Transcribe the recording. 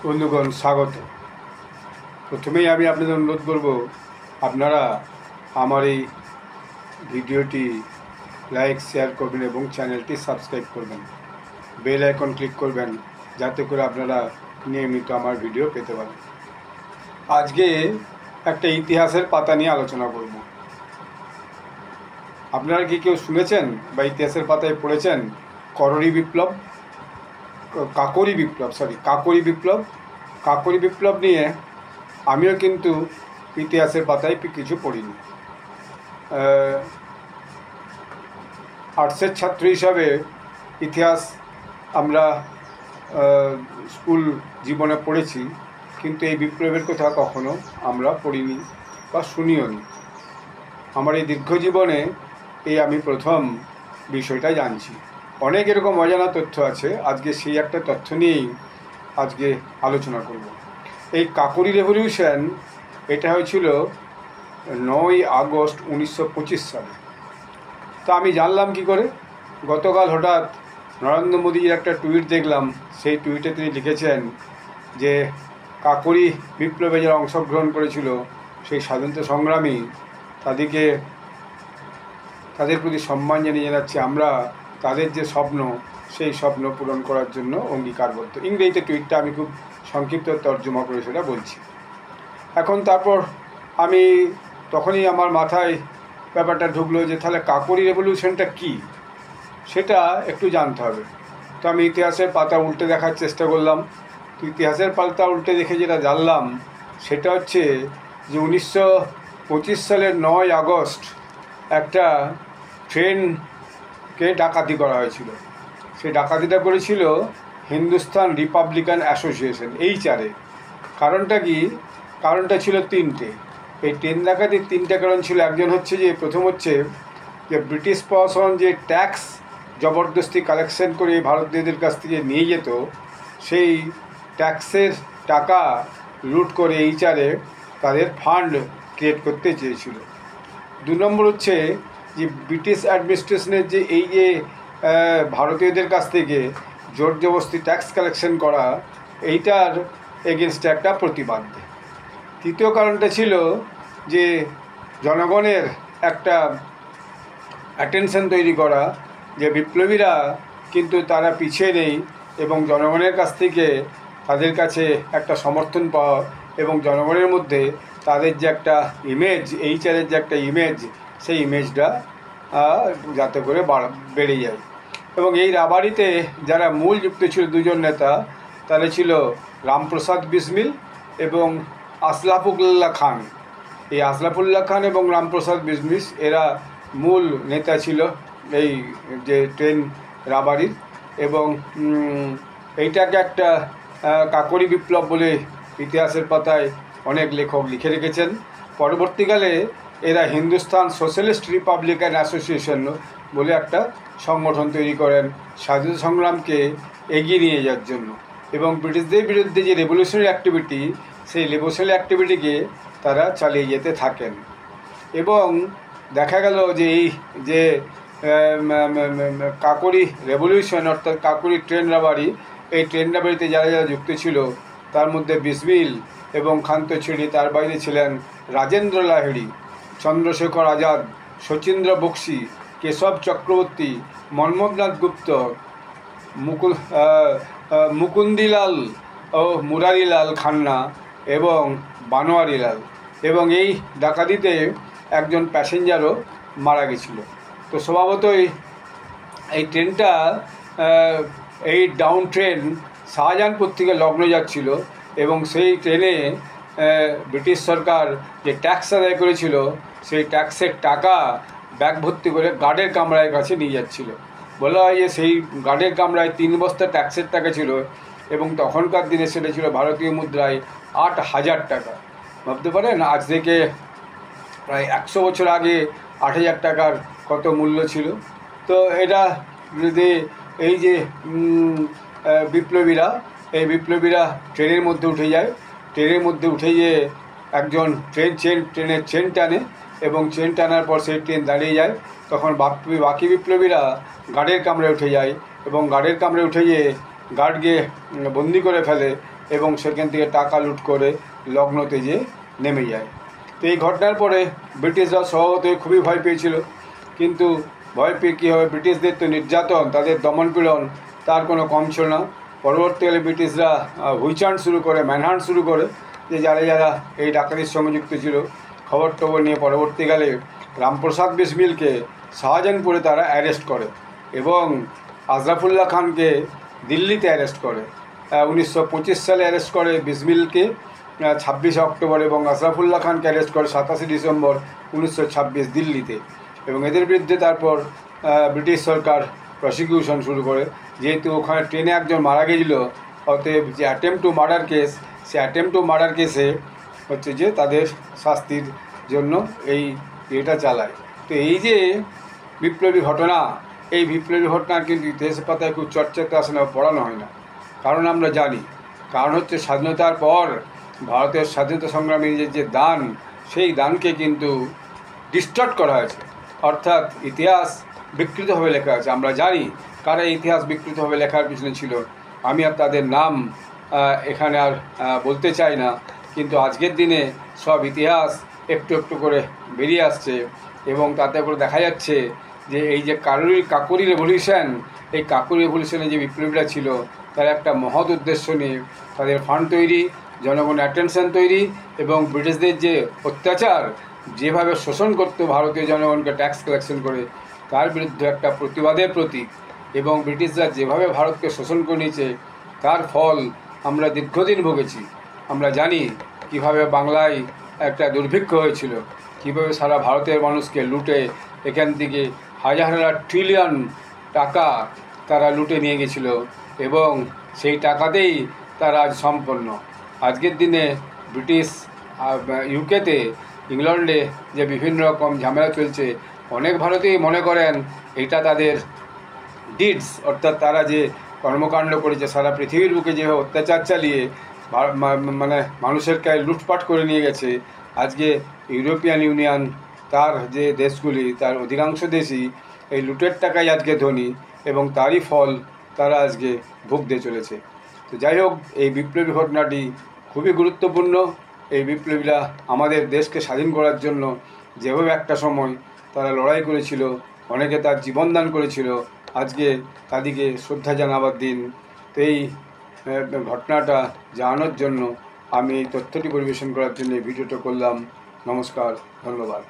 বন্ধুগণ স্বাগত। প্রথমেই আমি আপনাদের অনুরোধ করব, আপনারা আমার এই ভিডিওটি লাইক শেয়ার করবেন এবং চ্যানেলটি সাবস্ক্রাইব করবেন, বেল আইকন ক্লিক করবেন, যাতে করে আপনারা নিয়মিত আমার ভিডিও পেতে পারেন। আজকে একটা ইতিহাসের পাতা নিয়ে আলোচনা করব। আপনারা কি কেউ শুনেছেন বা ইতিহাসের পাতায় পড়েছেন কাকরি বিপ্লব নিয়ে আমিও কিন্তু ইতিহাসের পাতায় কিছু পড়িনি। আর্টসের ছাত্র হিসাবে ইতিহাস আমরা স্কুল জীবনে পড়েছি, কিন্তু এই বিপ্লবের কথা কখনো আমরা পড়িনি বা শুনিও নি। আমার এই দীর্ঘ জীবনে আমি প্রথম বিষয়টা জানছি। অনেক এরকম অজানা তথ্য আছে, আজকে সেই একটা তথ্য নিয়েই আজকে আলোচনা করব। এই কাকরি রেভলিউশন এটা হয়েছিল 9ই আগস্ট 1925 সালে। তা আমি জানলাম কি করে? গতকাল হঠাৎ নরেন্দ্র মোদীর একটা টুইট দেখলাম। সেই টুইটে তিনি লিখেছেন যে কাকরি বিপ্লবে যারা অংশগ্রহণ করেছিল, সেই স্বাধীনতা সংগ্রামী, তাদের প্রতি সম্মান জানিয়ে জানাচ্ছি আমরা তাদের যে স্বপ্ন, সেই স্বপ্ন পূরণ করার জন্য অঙ্গীকারবদ্ধ। ইংরেজিতে টুইটটা আমি খুব সংক্ষিপ্ত তর্জমা করে সেটা বলছি। এখন তারপর আমি তখনই আমার মাথায় ব্যাপারটা ঢুকলো যে তাহলে কাকরি রেভলিউশনটা কী, সেটা একটু জানতে হবে। তো আমি ইতিহাসের পাতা উল্টে দেখার চেষ্টা করলাম। তো ইতিহাসের পাতা উল্টে দেখে যেটা জানলাম সেটা হচ্ছে যে 1925 সালের 9ই আগস্ট একটা ট্রেনকে ডাকাতি করা হয়েছিল। সেই ডাকাতিটা করেছিল হিন্দুস্তান রিপাবলিকান অ্যাসোসিয়েশন, HR-এ। কারণটা কি? কারণটা ছিল তিনটে। এই ট্রেন ডাকাতির তিনটে কারণ ছিল। একজন হচ্ছে যে প্রথম হচ্ছে যে ব্রিটিশ প্রশাসন যে ট্যাক্স জবরদস্তি কালেকশন করে ভারতীয়দের কাছ থেকে নিয়ে যেত, সেই ট্যাক্সের টাকা লুট করে HR-এ তাদের ফান্ড ক্রিয়েট করতে চেয়েছিল। 2 নম্বর হচ্ছে যে ব্রিটিশ অ্যাডমিনিস্ট্রেশনের যে ভারতীয়দের কাছ থেকে জোর জবরদস্তি ট্যাক্স কালেকশন করা, এইটার এগেনস্টে একটা প্রতিবাদ। তৃতীয় কারণটা ছিল যে জনগণের একটা অ্যাটেনশন তৈরি করা, যে বিপ্লবীরা কিন্তু তারা পিছিয়ে নেই এবং জনগণের কাছ থেকে তাদের কাছে একটা সমর্থন পাওয়া এবং জনগণের মধ্যে তাদের যে একটা ইমেজ, HR-এর যে একটা ইমেজ, সেই ইমেজটা যাতে করে বেড়ে যায়। এবং এই রাবারিতে যারা মূল যুক্ত ছিল দুজন নেতা, তারা ছিল রামপ্রসাদ বিসমিল এবং আশরাফুল্লাহ খান। এই আশরাফুল্লাহ খান এবং রামপ্রসাদ বিসমিল এরা মূল নেতা ছিল এই যে ট্রেন রাবারির। এবং এইটাকে একটা কাকরি বিপ্লব বলে ইতিহাসের পাতায় অনেক লেখক লিখে রেখেছেন। পরবর্তীকালে এরা হিন্দুস্তান সোশ্যালিস্ট রিপাবলিকান অ্যাসোসিয়েশন বলে একটা সংগঠন তৈরি করেন স্বাধীনতা সংগ্রামকে এগিয়ে নিয়ে যাওয়ার জন্য। এবং ব্রিটিশদের বিরুদ্ধে যে রেভলিউশনারি অ্যাক্টিভিটি, সেই রেভলিউশনারি অ্যাক্টিভিটিকে তারা চালিয়ে যেতে থাকেন। এবং দেখা গেল যে এই যে কাকরি রেভলিউশন, অর্থাৎ কাকরি ট্রেন রাবারি, এই ট্রেন রাবারিতে যারা যারা যুক্ত ছিল তার মধ্যে বিসমিল এবং খান্তছড়ি, তার বাইরে ছিলেন রাজেন্দ্র লাহিড়ী, চন্দ্রশেখর আজাদ, শচীন্দ্র বক্সি, কেশব চক্রবর্তী, মন্মথনাথ গুপ্ত, মুকুন্দিলাল ও মুরারিলাল খান্না এবং বানোয়ারিলাল। এবং এই ডাকাতিতে একজন প্যাসেঞ্জারও মারা গেছিল। তো স্বভাবতই এই ট্রেনটা এই ডাউন ট্রেন শাহজাহানপুর থেকে লখনৌ যাচ্ছিল এবং সেই ট্রেনে ব্রিটিশ সরকার যে ট্যাক্স আদায় করেছিল, সেই ট্যাক্সের টাকা ব্যাগ ভর্তি করে গার্ডের কামরার কাছে নিয়ে যাচ্ছিল। বলা হয় যে সেই গার্ডের কামরায় 3 বস্তা ট্যাক্সের টাকা ছিল এবং তখনকার দিনে সেটা ছিল ভারতীয় মুদ্রায় 8,000 টাকা। ভাবতে পারেন আজ থেকে প্রায় 100 বছর আগে 8,000 টাকার কত মূল্য ছিল। তো এটা যদি এই যে বিপ্লবীরা ট্রেনের মধ্যে উঠে যায়, ট্রেনের মধ্যে উঠে গিয়ে একজন ট্রেনের চেন টানে এবং চেন টানার পর সেই ট্রেন দাঁড়িয়ে যায়। তখন বাকি বিপ্লবীরা গার্ডের কামরায় উঠে যায় এবং গার্ডের কামরায় উঠে গিয়ে গার্ডকে বন্দি করে ফেলে এবং সেখান থেকে টাকা লুট করে লগ্নতে যে নেমে যায়। তো এই ঘটনার পরে ব্রিটিশরা স্বভাবতই খুবই ভয় পেয়েছিল, কিন্তু ভয় পেয়ে কী হবে, ব্রিটিশদের তো নির্যাতন, তাদের দমনপীড়ন তার কোনো কম ছিল না। পরবর্তীকালে ব্রিটিশরা হুইচান্ড শুরু করে, ম্যানহান্ট শুরু করে, যে যারা যারা এই ডাকাতির সঙ্গে যুক্ত ছিল খবর টবর নিয়ে পরবর্তীকালে রামপ্রসাদ বিসমিলকে শাহজাহানপুরে তারা অ্যারেস্ট করে এবং আশরাফুল্লাহ খানকে দিল্লিতে অ্যারেস্ট করে। 1925 সালে অ্যারেস্ট করে বিসমিলকে 26 অক্টোবর এবং আশরাফুল্লাহ খানকে অ্যারেস্ট করে 27 ডিসেম্বর 1926 দিল্লিতে। এবং এদের বিরুদ্ধে তারপর ব্রিটিশ সরকার প্রসিকিউশন শুরু করে, যেহেতু ওখানে ট্রেনে একজন মারা গেছিলো, অতএব যে attempt to murder case, say attempt to murder কেসে হচ্ছে যে তাদের শাস্তির জন্য এই এটা চালায়। তো এই যে বিপ্লবী ঘটনা, এই বিপ্লবী ঘটনা কিন্তু ইতিহাসের পাতায় খুব চর্চাতে আসে না, পড়ানো হয় না। কারণ আমরা জানি, কারণ হচ্ছে স্বাধীনতার পর ভারতের স্বাধীনতা সংগ্রামীদের যে দান, সেই দানকে কিন্তু ডিস্টর্ট করা হয়েছে, অর্থাৎ ইতিহাস বিকৃতভাবে লেখা আছে। আমরা জানি কারা ইতিহাস বিকৃতভাবে লেখার পিছনে ছিল, আমি আর তাদের নাম এখানে আর বলতে চাই না, কিন্তু আজকের দিনে সব ইতিহাস একটু একটু করে বেরিয়ে আসছে এবং তাতে করে দেখা যাচ্ছে যে এই যে কাকুরি রেভলিউশন, এই কাকুরি রেভলিউশনে যে বিপ্লবীরা ছিল তার একটা মহৎ উদ্দেশ্য নিয়ে তাদের ফান্ড তৈরি, জনগণের অ্যাটেনশন তৈরি এবং ব্রিটিশদের যে অত্যাচার, যেভাবে শোষণ করতো ভারতীয় জনগণকে ট্যাক্স কালেকশন করে, তার বিরুদ্ধে একটা প্রতিবাদের প্রতীক। এবং ব্রিটিশরা যেভাবে ভারতকে শোষণ করে নিয়েছে তার ফল আমরা দীর্ঘদিন ভুগেছি। আমরা জানি কিভাবে বাংলায় একটা দুর্ভিক্ষ হয়েছিল, কীভাবে সারা ভারতের মানুষকে লুটে এখান থেকে হাজার হাজার ট্রিলিয়ন টাকা তারা লুটে নিয়ে গেছিল এবং সেই টাকাতেই তারা আজ সম্পন্ন। আজকের দিনে ব্রিটিশ ইউকেতে, ইংল্যান্ডে যে বিভিন্ন রকম ঝামেলা চলছে, অনেক ভারতীয় মনে করেন এটা তাদের ডিডস, অর্থাৎ তারা যে কর্মকাণ্ড করেছে, সারা পৃথিবীর বুকে যেভাবে অত্যাচার চালিয়ে মানে মানুষের গায়ে লুটপাট করে নিয়ে গেছে, আজকে ইউরোপিয়ান ইউনিয়ন তার যে দেশগুলি, তার অধিকাংশ দেশই এই লুটের টাকায় আজকে ধনী এবং তারই ফল তারা আজকে ভুগতে চলেছে। তো যাই হোক, এই বিপ্লবী ঘটনাটি খুবই গুরুত্বপূর্ণ। এই বিপ্লবীরা আমাদের দেশকে স্বাধীন করার জন্য যেভাবে একটা সময় তারা লড়াই করেছিল, অনেকে তার জীবনদান করেছিল, আজকে তাদেরকে শ্রদ্ধা জানাবার দিন। তো এই ঘটনাটা জানানোর জন্য আমি এই তথ্যটি পরিবেশন করার জন্য এই ভিডিওটা করলাম। নমস্কার, ধন্যবাদ।